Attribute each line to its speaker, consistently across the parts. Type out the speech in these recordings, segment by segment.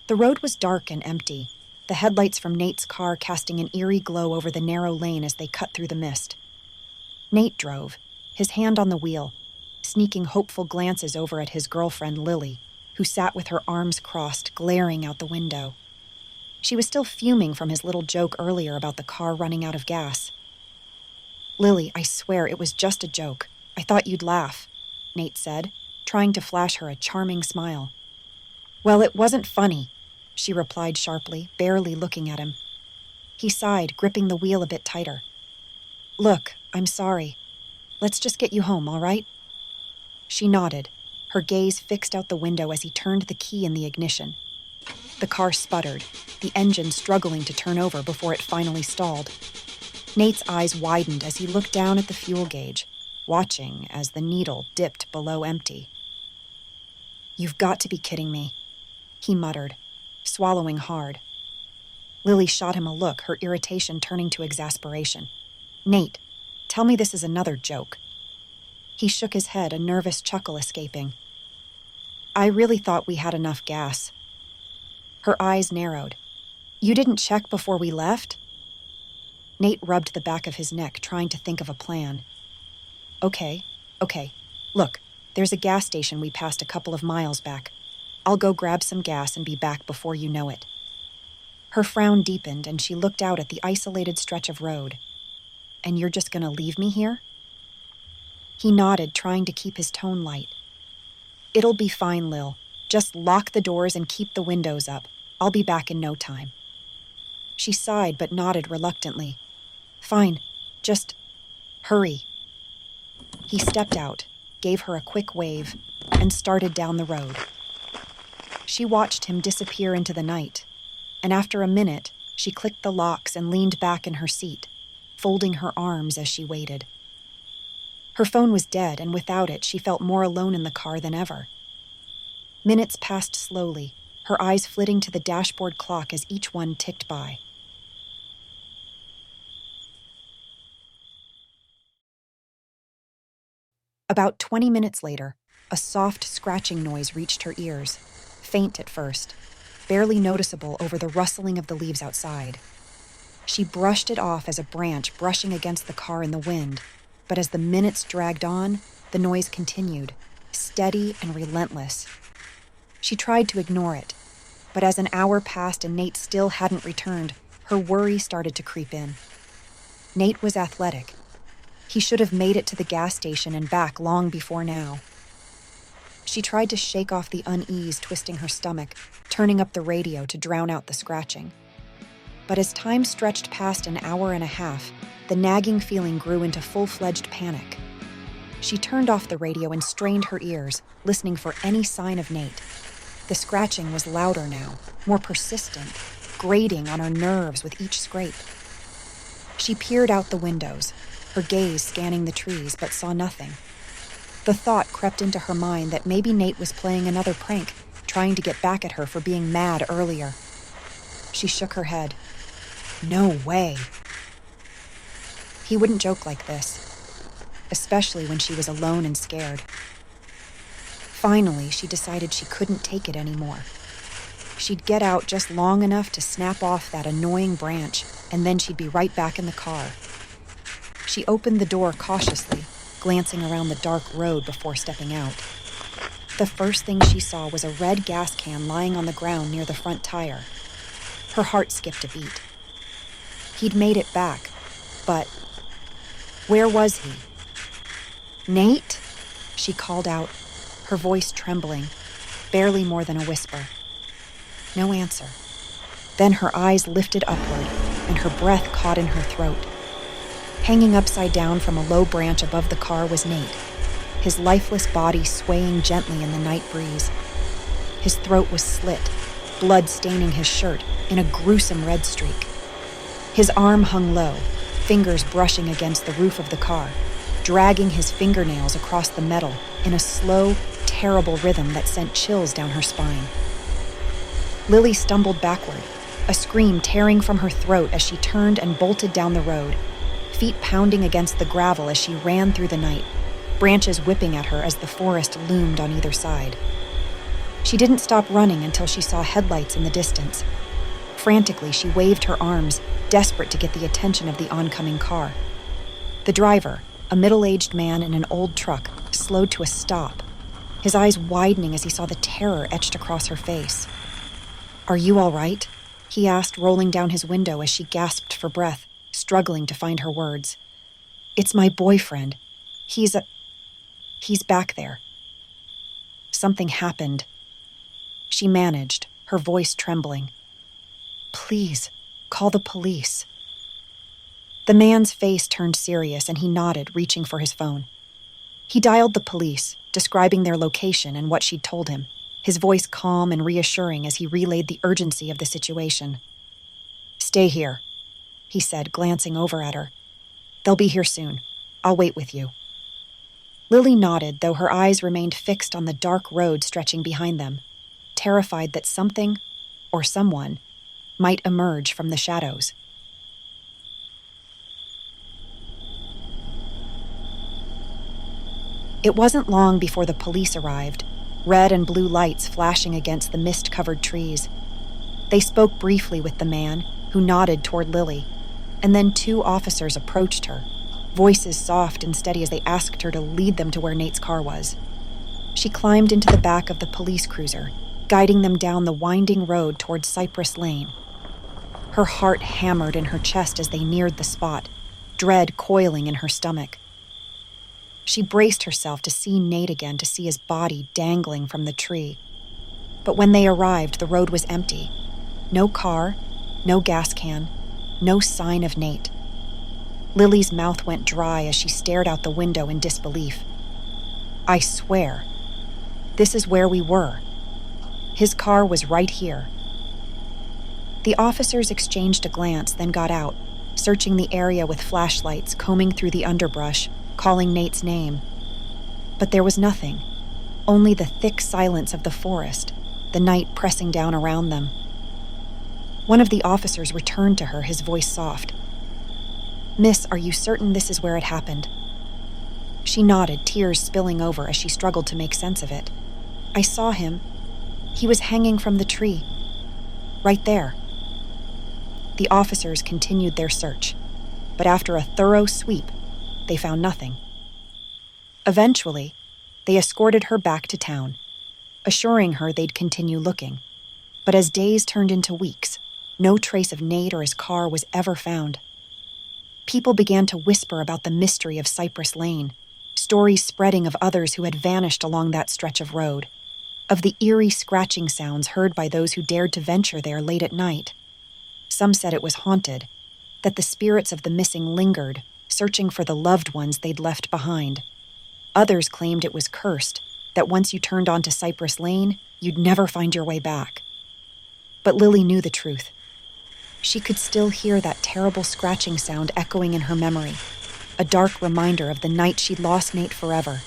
Speaker 1: The road was dark and empty, the headlights from Nate's car casting an eerie glow over the narrow lane as they cut through the mist. Nate drove, his hand on the wheel, sneaking hopeful glances over at his girlfriend, Lily, who sat with her arms crossed, glaring out the window. She was still fuming from his little joke earlier about the car running out of gas. "Lily, I swear it was just a joke. I thought you'd laugh," Nate said, trying to flash her a charming smile. "Well, it wasn't funny," she replied sharply, barely looking at him. He sighed, gripping the wheel a bit tighter. "Look, I'm sorry. Let's just get you home, all right?" She nodded, her gaze fixed out the window as he turned the key in the ignition. The car sputtered, the engine struggling to turn over before it finally stalled. Nate's eyes widened as he looked down at the fuel gauge, watching as the needle dipped below empty. "You've got to be kidding me," he muttered, swallowing hard. Lily shot him a look, her irritation turning to exasperation. "Nate, tell me this is another joke." He shook his head, a nervous chuckle escaping. "I really thought we had enough gas." Her eyes narrowed. "You didn't check before we left?" Nate rubbed the back of his neck, trying to think of a plan. Okay. Look, there's a gas station we passed a couple of miles back. I'll go grab some gas and be back before you know it." Her frown deepened, and she looked out at the isolated stretch of road. "And you're just gonna leave me here?" He nodded, trying to keep his tone light. "It'll be fine, Lil. Just lock the doors and keep the windows up. I'll be back in no time." She sighed but nodded reluctantly. "Fine, just hurry." He stepped out, gave her a quick wave, and started down the road. She watched him disappear into the night, and after a minute, she clicked the locks and leaned back in her seat, folding her arms as she waited. Her phone was dead, and without it, she felt more alone in the car than ever. Minutes passed slowly, her eyes flitting to the dashboard clock as each one ticked by. About 20 minutes later, a soft scratching noise reached her ears, faint at first, barely noticeable over the rustling of the leaves outside. She brushed it off as a branch brushing against the car in the wind, but as the minutes dragged on, the noise continued, steady and relentless. She tried to ignore it, but as an hour passed and Nate still hadn't returned, her worry started to creep in. Nate was athletic. He should have made it to the gas station and back long before now. She tried to shake off the unease twisting her stomach, turning up the radio to drown out the scratching. But as time stretched past an hour and a half, the nagging feeling grew into full-fledged panic. She turned off the radio and strained her ears, listening for any sign of Nate. The scratching was louder now, more persistent, grating on her nerves with each scrape. She peered out the windows, her gaze scanning the trees, but saw nothing. The thought crept into her mind that maybe Nate was playing another prank, trying to get back at her for being mad earlier. She shook her head. No way. He wouldn't joke like this, especially when she was alone and scared. Finally, she decided she couldn't take it anymore. She'd get out just long enough to snap off that annoying branch, and then she'd be right back in the car. She opened the door cautiously, glancing around the dark road before stepping out. The first thing she saw was a red gas can lying on the ground near the front tire. Her heart skipped a beat. He'd made it back, but where was he? "Nate?" she called out, her voice trembling, barely more than a whisper. No answer. Then her eyes lifted upward, and her breath caught in her throat. Hanging upside down from a low branch above the car was Nate, his lifeless body swaying gently in the night breeze. His throat was slit, blood staining his shirt in a gruesome red streak. His arm hung low, fingers brushing against the roof of the car, dragging his fingernails across the metal in a slow, terrible rhythm that sent chills down her spine. Lily stumbled backward, a scream tearing from her throat as she turned and bolted down the road, feet pounding against the gravel as she ran through the night, branches whipping at her as the forest loomed on either side. She didn't stop running until she saw headlights in the distance. Frantically, she waved her arms, desperate to get the attention of the oncoming car. The driver, a middle-aged man in an old truck, slowed to a stop, his eyes widening as he saw the terror etched across her face. "Are you all right?" he asked, rolling down his window as she gasped for breath, struggling to find her words. "It's my boyfriend. He's back there." Something happened. She managed, her voice trembling. "Please, call the police." The man's face turned serious and he nodded, reaching for his phone. He dialed the police, describing their location and what she'd told him, his voice calm and reassuring as he relayed the urgency of the situation. "Stay here," he said, glancing over at her. "They'll be here soon. I'll wait with you." Lily nodded, though her eyes remained fixed on the dark road stretching behind them, terrified that something, or someone, might emerge from the shadows. It wasn't long before the police arrived, red and blue lights flashing against the mist-covered trees. They spoke briefly with the man, who nodded toward Lily, and then 2 officers approached her, voices soft and steady as they asked her to lead them to where Nate's car was. She climbed into the back of the police cruiser, guiding them down the winding road toward Cypress Lane. Her heart hammered in her chest as they neared the spot, dread coiling in her stomach. She braced herself to see Nate again, to see his body dangling from the tree. But when they arrived, the road was empty. No car, no gas can, no sign of Nate. Lily's mouth went dry as she stared out the window in disbelief. "I swear, this is where we were. His car was right here." The officers exchanged a glance, then got out, searching the area with flashlights, combing through the underbrush, calling Nate's name. But there was nothing, only the thick silence of the forest, the night pressing down around them. One of the officers returned to her, his voice soft. "Miss, are you certain this is where it happened?" She nodded, tears spilling over as she struggled to make sense of it. "I saw him. He was hanging from the tree. Right there." The officers continued their search, but after a thorough sweep, they found nothing. Eventually, they escorted her back to town, assuring her they'd continue looking. But as days turned into weeks, no trace of Nate or his car was ever found. People began to whisper about the mystery of Cypress Lane, stories spreading of others who had vanished along that stretch of road, of the eerie scratching sounds heard by those who dared to venture there late at night. Some said it was haunted, that the spirits of the missing lingered, searching for the loved ones they'd left behind. Others claimed it was cursed, that once you turned onto Cypress Lane, you'd never find your way back. But Lily knew the truth. She could still hear that terrible scratching sound echoing in her memory, a dark reminder of the night she'd lost Nate forever,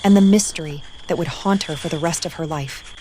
Speaker 1: and the mystery that would haunt her for the rest of her life.